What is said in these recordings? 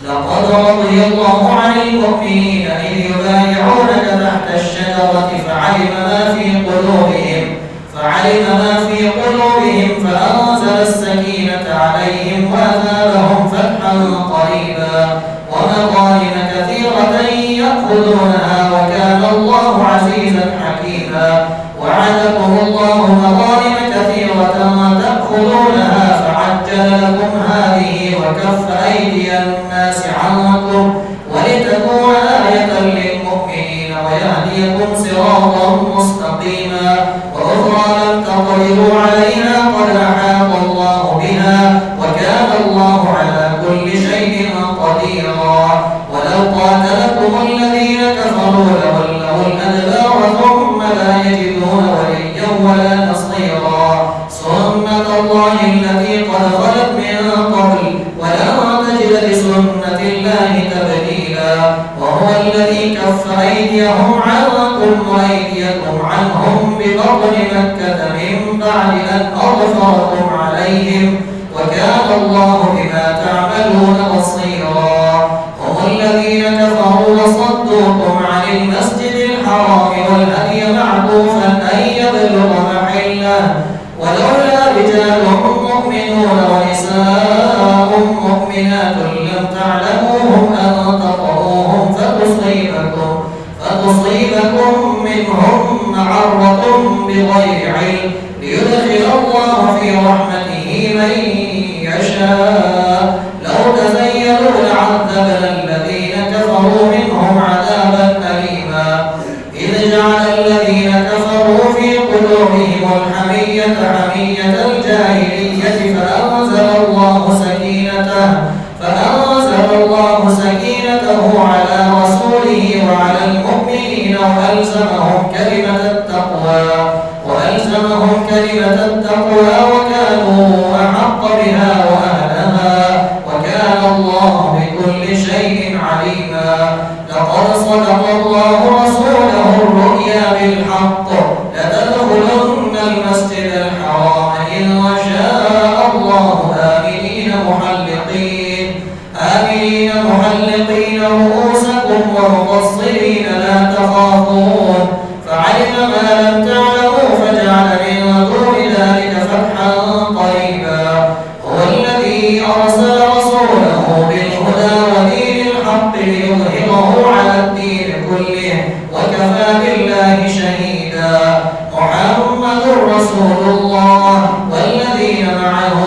لقد رضي الله عن المؤمنين إذ يبايعونك تحت الشجرة فعلم ما في قلوبهم فأنزل السكينة عليهم وأثابهم فتحا قريبا ومغانم كثيرة يأخذونها وكان الله عزيزا حكيما. وعدكم الله مغانم كثيرة تأخذونها فعجل لكم هذه وكف أيدي الناس عنكم ولتكون آية للمؤمنين ويهديكم صراطا مستقيما. وأخرى لم تقدروا عليها قد أحاط الله بها وكان الله على كل شيء قديرا. ولو قاتلكم الذين كفروا لولوا الأدبار ثم لا يجدون وليا ولا نصيرا. سنة الله التي قد خلت من قبل ولن تجد لسنة الله تبديلا. وهو الذي كف أيديهم عنكم وأيديكم عنهم ببطن مكة من بعد أن أظفركم عليهم وكان الله بما تعملون بصيرا. هم الذين كفروا وصدوكم عن المسجد الحرام والهدي معكوفا أن يبلغ محله ولولا رجال مؤمنون ونساء مؤمنات لم تعلموهم أن تطؤوهم فتصيبكم منهم معرة بغير علم ليدخل الله في رحمته من يشاء. لو تزيلوا لعذبنا الذين كفروا منهم عذابا أليما. إذ جعل الذين كفروا في قلوبهم الحمية حمية الجاهلية فأنزل الله سكينته على رسوله وعلى المؤمنين وألزمهم كلمة التقوى وكانوا أحق بها وأهلها وكان الله بكل شيء عليما. لقد صدق الله رسوله الرؤيا بالحق لتدخلن المسجد الحرام إن شاء الله آمنين رؤوسكم ومقصرين لا تخافون فعلم ما لم تعلموا فجعل من دون ذلك فتحا قريبا. هو الذي أرسل رسوله بالهدى ودين الحق ليظهره على الدين كله وكفى بالله شهيدا. محمد رسول الله والذين معه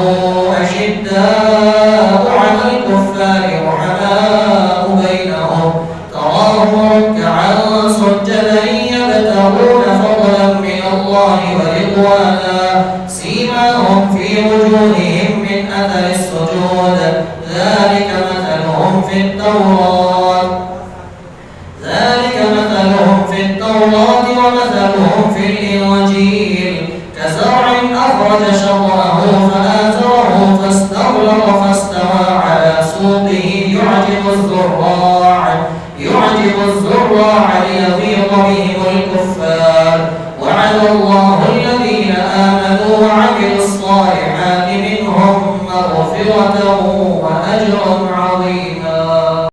أشداء على الكفار رحماء بينهم تراهم ركعا سجدا يبتغون فضلا من الله ورضوانا سيماهم في وجوههم من أثر السجود ذلك مثلهم في التوراة ومثلهم في الإنجيل كزرع أخرج شطأه فآزره فاستغلظ فاستوى على سوقه يعجب الزراع ليغيظ بهم